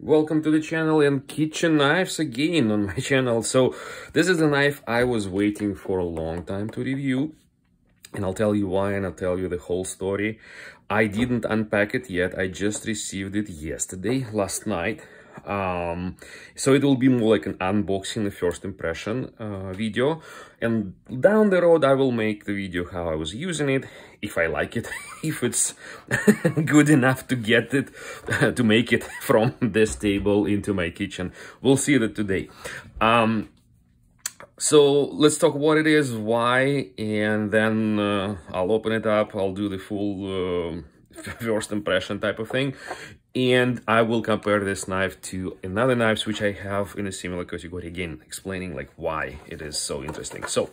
Welcome to the channel and kitchen knives again on my channel. So this is the knife I was waiting for a long time to review, and I'll tell you why, and I'll tell you the whole story. I didn't unpack it yet. I just received it yesterday, last night. So it will be more like an unboxing, a first impression video, and down the road I will make the video how I was using it, if I like it, if it's good enough to get it, to make it from this table into my kitchen. We'll see that today. So let's talk what it is, why, and then I'll open it up. I'll do the full first impression type of thing, and I will compare this knife to another knives which I have in a similar category, again explaining like why it is so interesting. So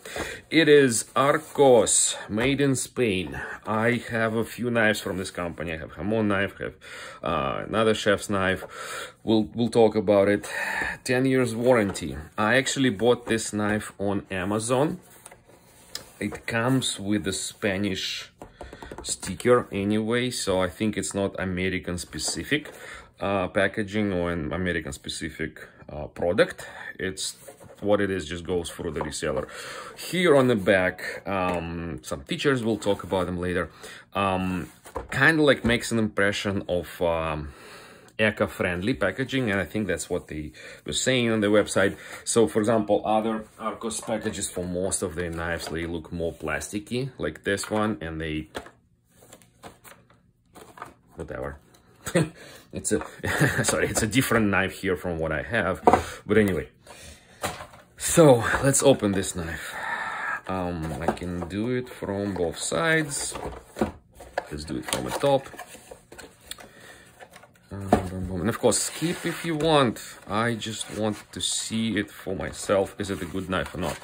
it is ARCOS, made in Spain. I have a few knives from this company. I have Hamon knife, I have another chef's knife. We'll talk about it. 10 years warranty. I actually bought this knife on Amazon. It comes with the Spanish sticker anyway, so I think it's not American specific packaging or an American specific product. It's what it is, just goes through the reseller. Here on the back, some features, we'll talk about them later. Kind of like makes an impression of eco-friendly packaging, and I think that's what they were saying on the website. So for example, other ARCOS packages for most of their knives, they look more plasticky, like this one, and they whatever. It's a sorry, it's a different knife here from what I have, but anyway. So let's open this knife. I can do it from both sides. Let's do it from the top. And of course, skip if you want. I just want to see it for myself. Is it a good knife or not?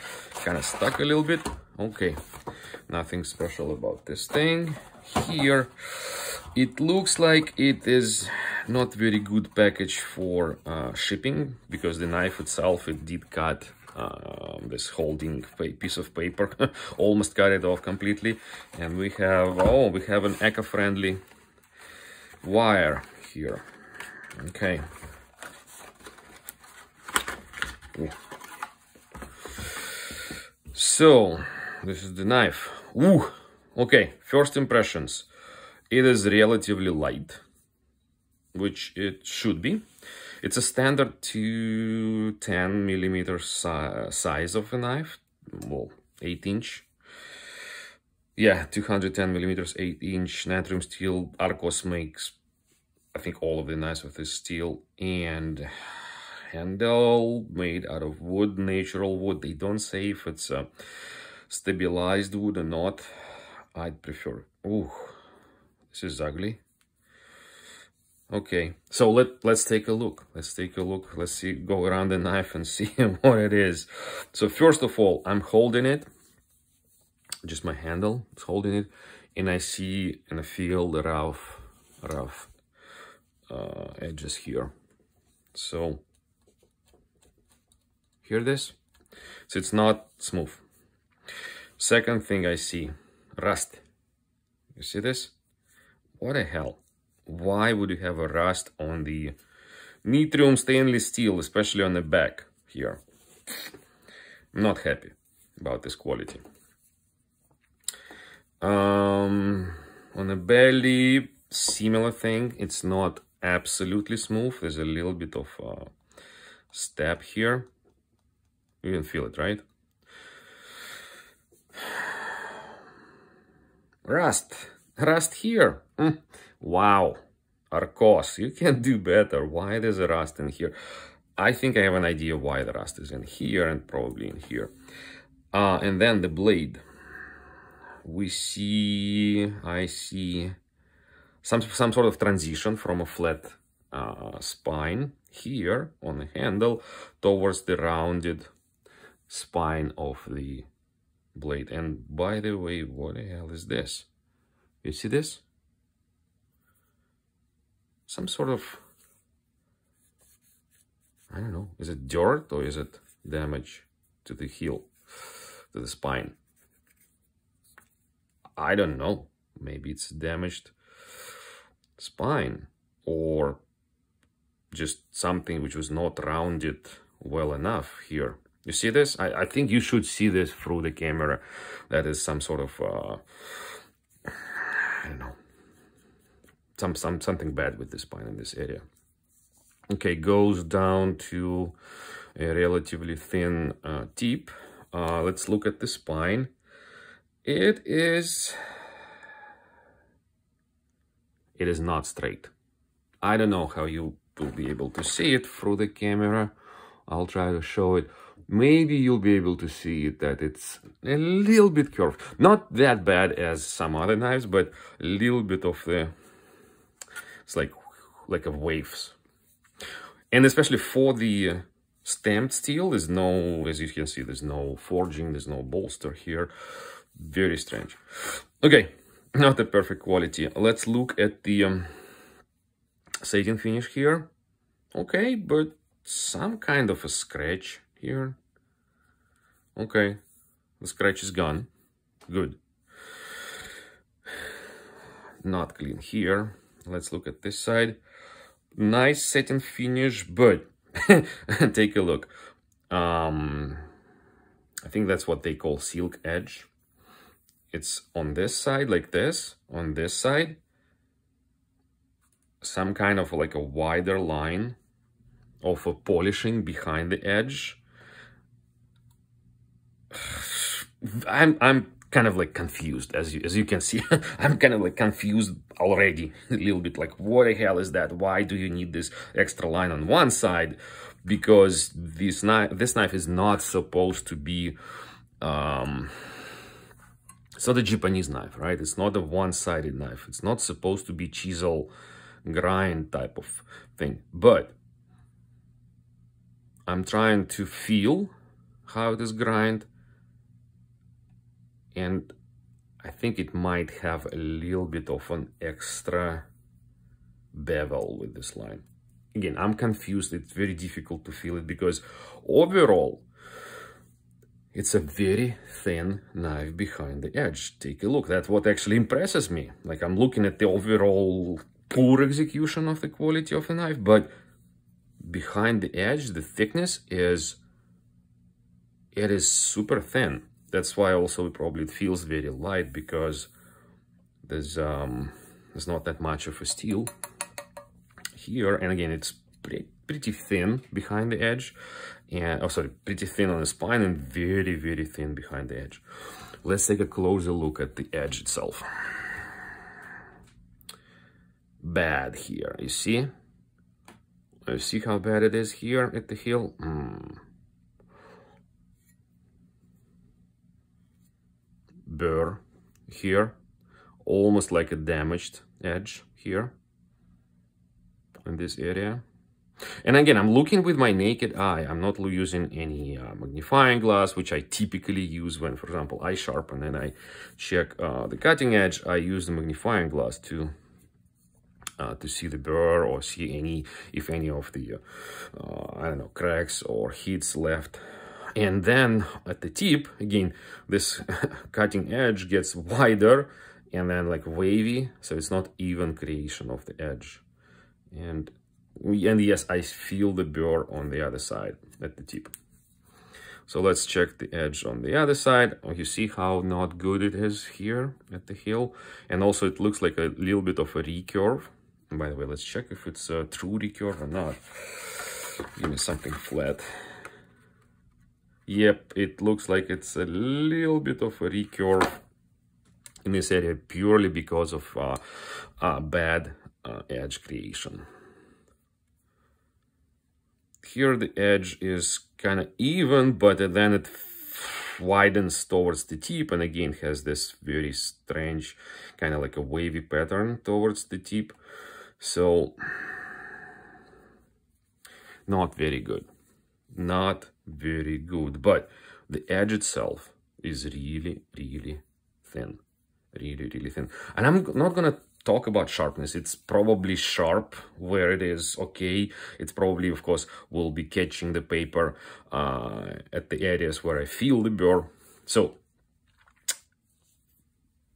Kind of stuck a little bit. Okay, nothing special about this thing. Here, it looks like it is not very good package for shipping, because the knife itself, it did cut this holding piece of paper, almost cut it off completely. And we have, oh, we have an eco-friendly wire here. Okay. Ooh. So this is the knife. Ooh. Okay, first impressions. It is relatively light, which it should be. It's a standard 210mm size of a knife, well, 8-inch. Yeah, 210mm, 8-inch natrium steel. ARCOS makes, I think, all of the knives with this steel, and handle made out of wood, natural wood. They don't say if it's a stabilized wood or not. I'd prefer. Ooh, this is ugly. Okay, so let's take a look. Let's take a look. Let's see, go around the knife and see what it is. So first of all, I'm holding it. Just my handle is holding it, and I see and I feel the rough edges here. So hear this? So it's not smooth. Second thing I see, rust. You see this? What the hell? Why would you have a rust on the nitrium stainless steel, especially on the back here? I'm not happy about this quality. On the belly, similar thing. It's not absolutely smooth. There's a little bit of stab here. You can feel it, right? Rust here. Wow, ARCOS, you can do better. Why there's a rust in here? I think I have an idea why the rust is in here, and probably in here. And then the blade. I see some sort of transition from a flat spine here on the handle towards the rounded spine of the blade. And by the way, what the hell is this? You see this? Some sort of, I don't know, is it dirt or is it damage to the heel, to the spine? I don't know. Maybe it's damaged spine, or just something which was not rounded well enough here. You see this? I think you should see this through the camera. That is some sort of, I don't know, something bad with the spine in this area. Okay, goes down to a relatively thin tip. Let's look at the spine. It is not straight. I don't know how you will be able to see it through the camera. I'll try to show it. Maybe you'll be able to see it, that it's a little bit curved. Not that bad as some other knives, but a little bit of the, it's like a waves. And especially for the stamped steel, there's no, as you can see, there's no forging, there's no bolster here. Very strange. Okay, not a perfect quality. Let's look at the satin finish here. Okay, but some kind of a scratch here. Okay, the scratch is gone. Good. Not clean here. Let's look at this side. Nice satin finish, but take a look. I think that's what they call silk edge. It's on this side like this, on this side. Some kind of like a wider line of a polishing behind the edge. I'm kind of like confused, as you can see. I'm kind of like confused already a little bit, like, what the hell is that? Why do you need this extra line on one side? Because this knife is not supposed to be it's not a Japanese knife, right? It's not a one-sided knife. It's not supposed to be chisel grind type of thing. But I'm trying to feel how it is grind, and I think it might have a little bit of an extra bevel with this line. Again, I'm confused. It's very difficult to feel it because overall, it's a very thin knife behind the edge. Take a look. That's what actually impresses me. Like, I'm looking at the overall poor execution of the quality of the knife, but behind the edge, the thickness is super thin. That's why also probably it feels very light, because there's not that much of a steel here. And again, it's pretty thin behind the edge, and pretty thin on the spine and very, very thin behind the edge. Let's take a closer look at the edge itself. Bad here, you see? You see how bad it is here at the heel? Burr here, almost like a damaged edge here in this area. And again, I'm looking with my naked eye. I'm not using any magnifying glass, which I typically use when, for example, I sharpen and I check the cutting edge. I use the magnifying glass to see the burr or see if any of the I don't know, cracks or hits left. And then at the tip, again, this cutting edge gets wider and then like wavy, so it's not even creation of the edge. And yes, I feel the burr on the other side at the tip. So let's check the edge on the other side. You see how not good it is here at the heel. And also it looks like a little bit of a recurve. And by the way, let's check if it's a true recurve or not. Give me something flat. Yep, it looks like it's a little bit of a recurve in this area, purely because of bad edge creation. Here the edge is kind of even, but then it widens towards the tip, and again has this very strange kind of like a wavy pattern towards the tip. So not very good. Not very good, but the edge itself is really, really thin. Really, really thin. And I'm not gonna talk about sharpness. It's probably sharp where it is okay. It's probably, of course, will be catching the paper at the areas where I feel the burr. So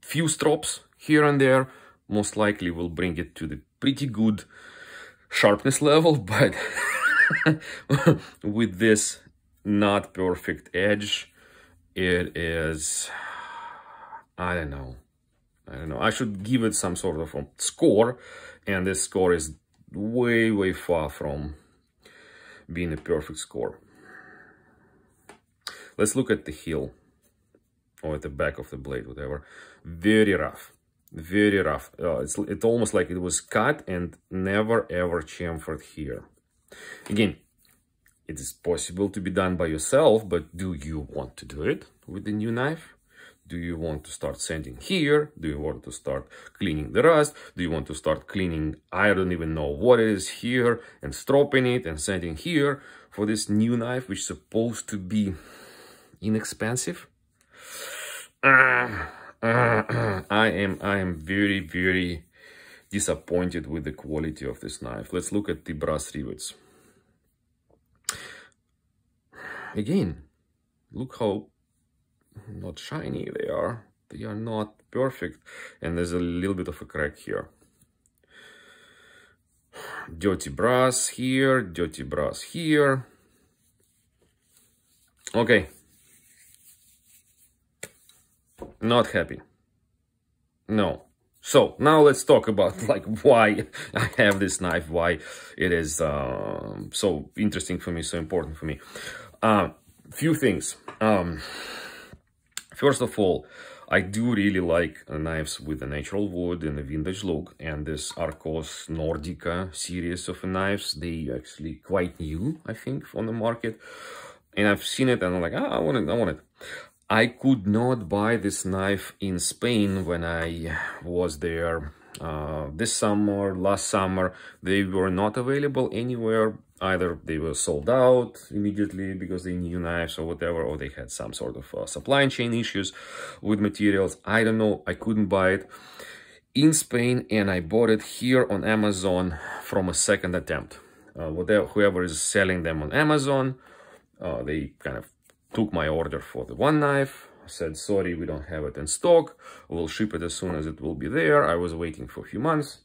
few strops here and there most likely will bring it to the pretty good sharpness level, but with this not perfect edge, it is, I don't know. I should give it some sort of a score, and this score is way far from being a perfect score. Let's look at the heel, or at the back of the blade, whatever. Very rough, very rough. It's almost like it was cut and never ever chamfered here. Again, it is possible to be done by yourself, but do you want to do it with the new knife? Do you want to start sanding here? Do you want to start cleaning the rust? Do you want to start cleaning, I don't even know what it is here, and stropping it and sanding here for this new knife, which is supposed to be inexpensive? I am very disappointed with the quality of this knife. Let's look at the brass rivets. Again, look how not shiny they are. They are not perfect, and there's a little bit of a crack here. Dirty brass here, dirty brass here. Okay, not happy. No. So now let's talk about like why I have this knife, why it is so interesting for me, so important for me. Few things. First of all, I do really like knives with a natural wood and a vintage look, and this ARCOS NORDICA series of knives, they actually quite new, I think, on the market. And I've seen it and I'm like, I want it. I could not buy this knife in Spain when I was there this summer, last summer. They were not available anywhere. Either they were sold out immediately because they new knives or whatever, or they had some sort of supply chain issues with materials. I don't know. I couldn't buy it in Spain, and I bought it here on Amazon from a second attempt. Whoever is selling them on Amazon, they kind of took my order for the one knife, said, sorry, we don't have it in stock. We'll ship it as soon as it will be there. I was waiting for a few months.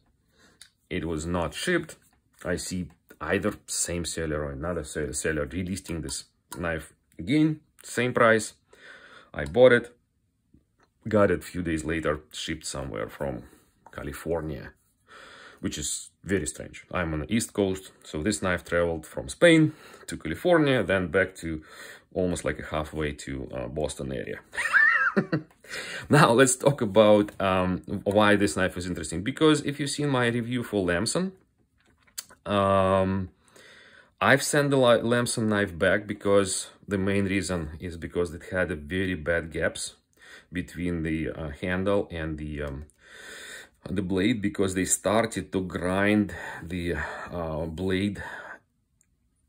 It was not shipped. I see either same seller or another seller relisting this knife again, same price. I bought it, got it a few days later, shipped somewhere from California, which is very strange. I'm on the East Coast, so this knife traveled from Spain to California, then back to almost like halfway to Boston area. Now let's talk about why this knife is interesting. Because if you've seen my review for Lamson, I've sent the Lamson knife back because the main reason is because it had a very bad gaps between the handle and the blade, because they started to grind the blade,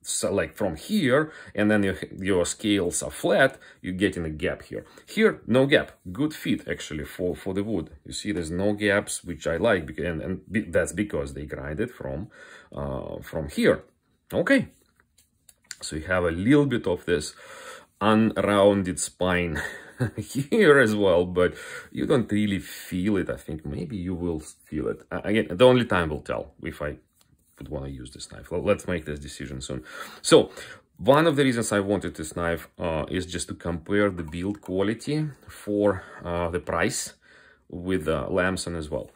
so like from here, and then your scales are flat, you get in a gap here. Here, no gap. Good fit actually for the wood. You see, there's no gaps, which I like, because, and that's because they grind it from here. Okay, so you have a little bit of this unrounded spine here as well, but you don't really feel it. I think maybe you will feel it. Again, the only time will tell if I would want to use this knife. Well, let's make this decision soon. So one of the reasons I wanted this knife is just to compare the build quality for the price with Lamson as well.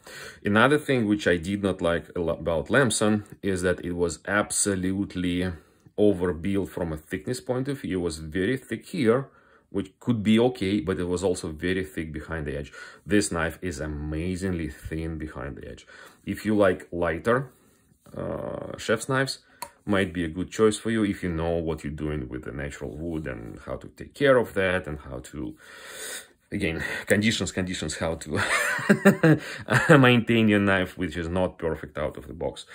Another thing which I did not like about Lamson is that it was absolutely overbuilt from a thickness point of view. It was very thick here, which could be okay, but it was also very thick behind the edge. This knife is amazingly thin behind the edge. If you like lighter chef's knives, might be a good choice for you if you know what you're doing with the natural wood and how to take care of that, and how to, again, conditions, how to maintain your knife, which is not perfect out of the box.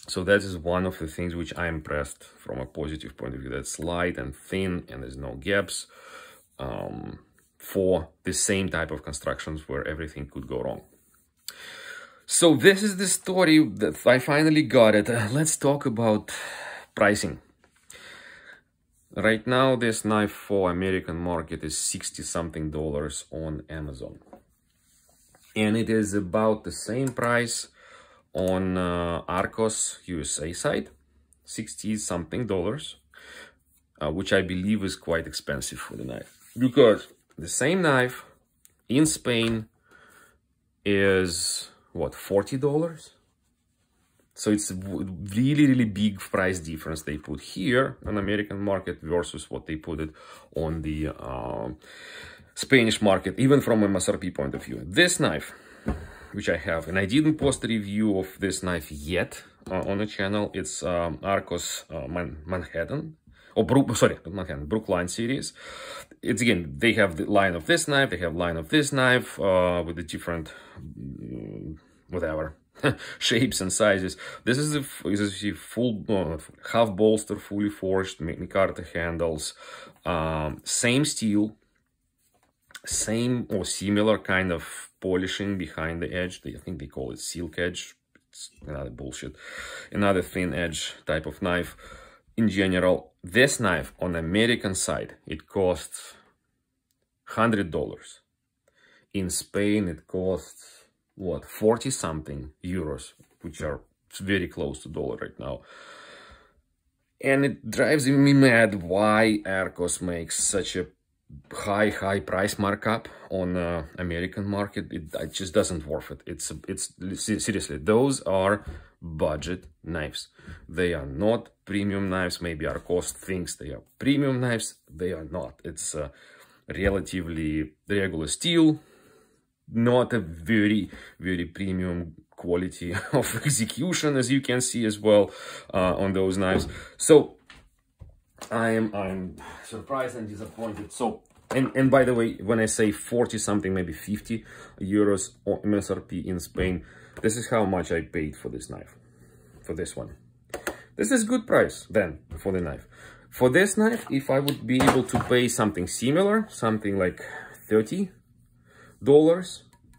So that is one of the things which I'm impressed from a positive point of view. That's light and thin, and there's no gaps for the same type of constructions where everything could go wrong. So this is the story that I finally got it. Let's talk about pricing. Right now, this knife for American market is $60-something on Amazon. And it is about the same price on ARCOS USA site, $60-something, which I believe is quite expensive for the knife. Because the same knife in Spain is, what, $40? So it's a really big price difference they put here on American market versus what they put it on the Spanish market, even from a MSRP point of view. This knife, which I have, and I didn't post a review of this knife yet on the channel. It's ARCOS Manhattan, or Brookline series. It's, again, they have the line of this knife, they have line of this knife with the different whatever shapes and sizes. This is a full half bolster, fully forged micarta handles, same steel, same or similar kind of polishing behind the edge. I think they call it silk edge. It's another bullshit, another thin edge type of knife. In general, this knife on the American side, it costs $100. In Spain, it costs, what, 40-something euros, which are very close to dollar right now. And it drives me mad why ARCOS makes such a high price markup on American market. It just doesn't worth it. It's seriously, those are budget knives. They are not premium knives. Maybe ARCOS thinks they are premium knives. They are not. It's relatively regular steel, not a very premium quality of execution, as you can see as well on those knives. So I'm surprised and disappointed. So, and by the way, when I say 40-something, maybe 50 euros on MSRP in Spain, this is how much I paid for this knife, for this one. This is good price then for the knife. For this knife, if I would be able to pay something similar, something like $30,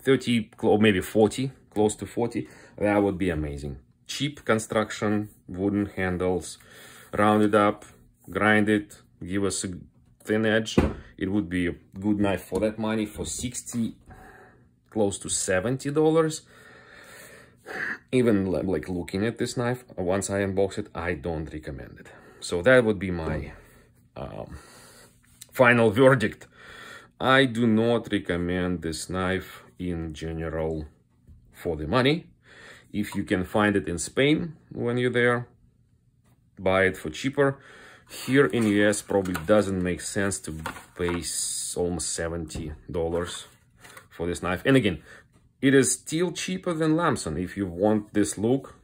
30 or maybe 40, close to 40, that would be amazing. Cheap construction, wooden handles, rounded up, grind it, give us a thin edge. It would be a good knife for that money. For 60, close to $70. Even like looking at this knife, once I unbox it, I don't recommend it. So that would be my final verdict. I do not recommend this knife in general for the money. If you can find it in Spain when you're there, buy it for cheaper. Here in US, probably doesn't make sense to pay almost $70 for this knife. And again, it is still cheaper than Lamson. If you want this look,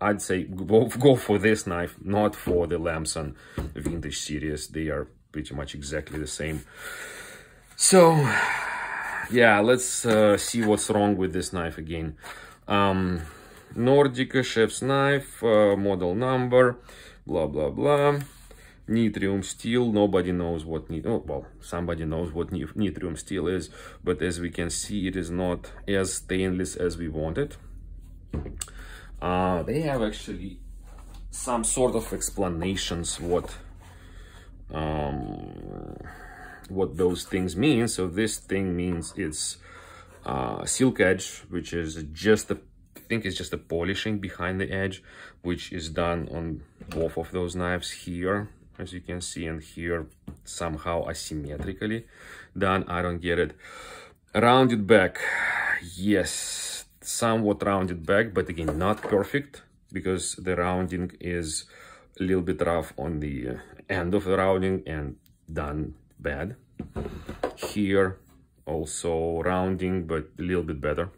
I'd say go for this knife, not for the Lamson vintage series. They are pretty much exactly the same. So yeah, let's see what's wrong with this knife again. NORDICA chef's knife, model number, blah blah blah. Nitrium steel, nobody knows what well, somebody knows what nitrium steel is, but as we can see, it is not as stainless as we wanted. They have actually some sort of explanations what those things mean. So this thing means it's silk edge, which is just I think it's just a polishing behind the edge, which is done on both of those knives here, as you can see, and here somehow asymmetrically done. I don't get it. Rounded back, yes, somewhat rounded back, but again, not perfect, because the rounding is a little bit rough on the end of the rounding and done bad. Here also rounding, but a little bit better.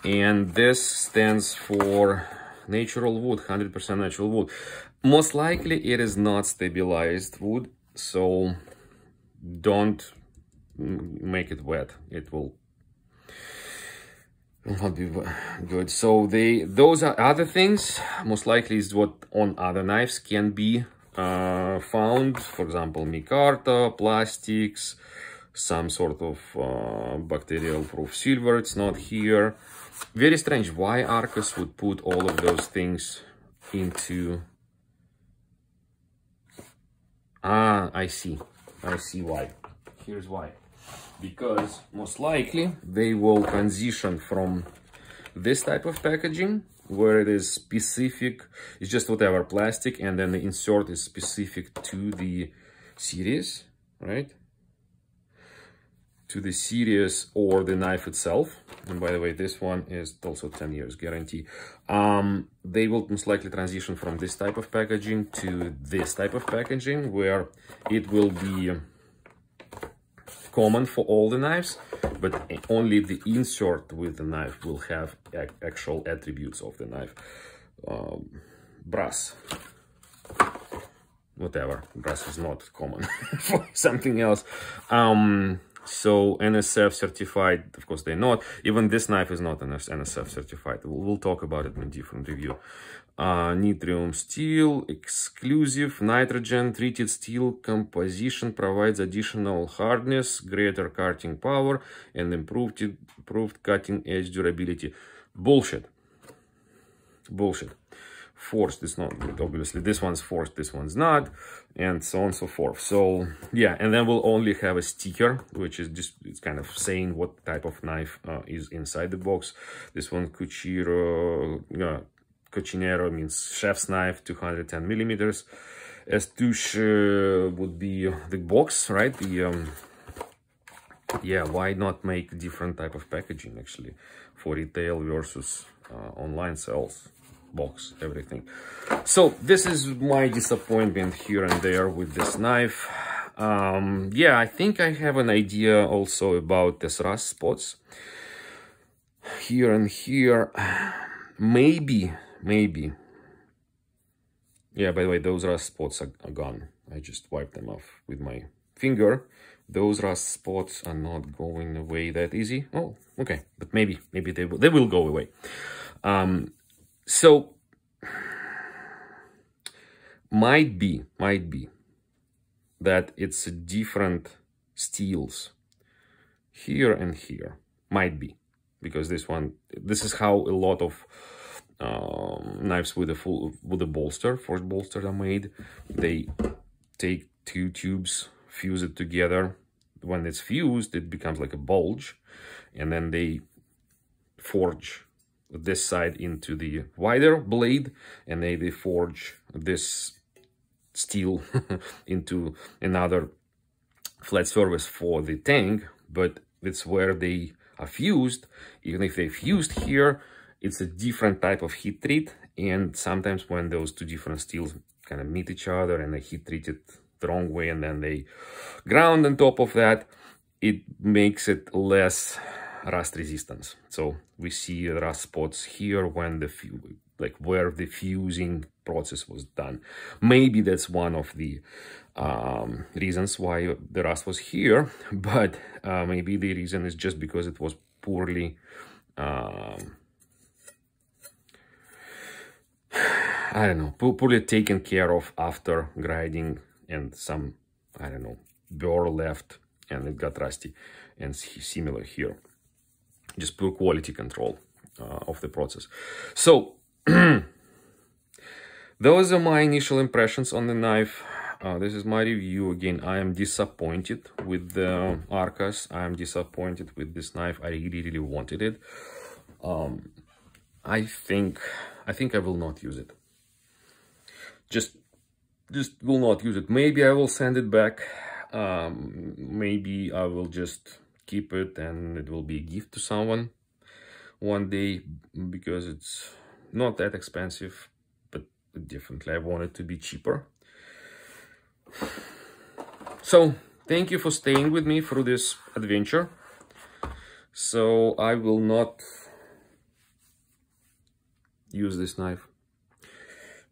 And this stands for natural wood, 100% natural wood. Most likely it is not stabilized wood, so don't make it wet. It will not be good. So those are other things. Most likely is what on other knives can be found. For example, micarta, plastics, some sort of bacterial proof silver. It's not here. Very strange why ARCOS would put all of those things into... I see why. Here's why. Because most likely they will transition from this type of packaging, where it is specific, it's just whatever plastic, and then the insert is specific to the series, right? To the series or the knife itself. And by the way, this one is also 10 years guarantee. They will most likely transition from this type of packaging to this type of packaging, where it will be common for all the knives, but only the insert with the knife will have actual attributes of the knife. Brass, whatever, brass is not common for something else. So NSF certified, of course they're not. Even this knife is not NSF certified. We'll talk about it in a different review. Nitrium steel, exclusive nitrogen treated steel composition, provides additional hardness, greater cutting power, and improved cutting edge durability. Bullshit. Bullshit. Forced is not, obviously this one's forced, this one's not, and so on and so forth. So yeah, and then we'll only have a sticker, which is just, it's kind of saying what type of knife is inside the box. This one Cucinero means chef's knife, 210 millimeters. Estouche would be the box, right? The yeah, why not make different type of packaging actually for retail versus online sales? Box, everything. So this is my disappointment here and there with this knife. Yeah, I think I have an idea also about this rust spots here and here. Maybe. Yeah, by the way, those rust spots are gone. I just wiped them off with my finger. Those rust spots are not going away that easy. Oh, okay, but maybe they will go away. So might be that it's different steels here and here. Might be, because this is how a lot of knives with a bolster, forged bolsters are made. They take two tubes, fuse it together. When it's fused, it becomes like a bulge, and then they forge this side into the wider blade, and they forge this steel into another flat surface for the tang. But it's where they are fused. Even if they fused here, it's a different type of heat treat, and sometimes when those two different steels kind of meet each other and they heat treat it the wrong way, and then they ground on top of that, it makes it less rust resistance. So we see rust spots here when where the fusing process was done. Maybe that's one of the reasons why the rust was here, but maybe the reason is just because it was poorly I don't know, poorly taken care of after grinding, and some, I don't know, burr left and it got rusty, and similar here. Just poor quality control of the process. So those are my initial impressions on the knife. This is my review. Again, I am disappointed with the ARCOS. I am disappointed with this knife. I really wanted it. I think I will not use it. Just will not use it. Maybe I will send it back. Maybe I will just keep it and it will be a gift to someone one day, because it's not that expensive, but definitely I want it to be cheaper. So thank you for staying with me through this adventure. So I will not use this knife,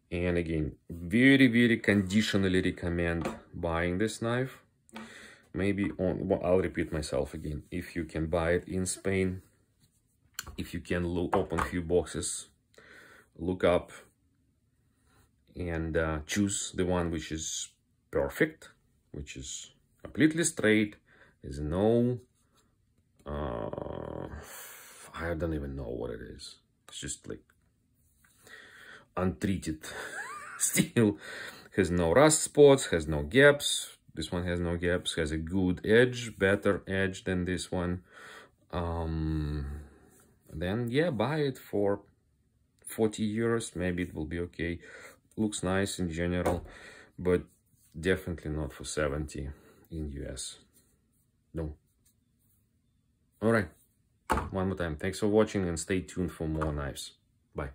and again, very conditionally recommend buying this knife. Maybe I'll repeat myself again, if you can buy it in Spain, if you can open a few boxes, look up and choose the one which is perfect, which is completely straight. There's no I don't even know what it is. It's just like untreated steel. Has no rust spots, has no gaps. This one has no gaps, has a good edge, better edge than this one. then yeah, buy it for 40 euros. Maybe it will be okay. Looks nice in general, but definitely not for 70 in US. No. All right. One more time. Thanks for watching and stay tuned for more knives. Bye.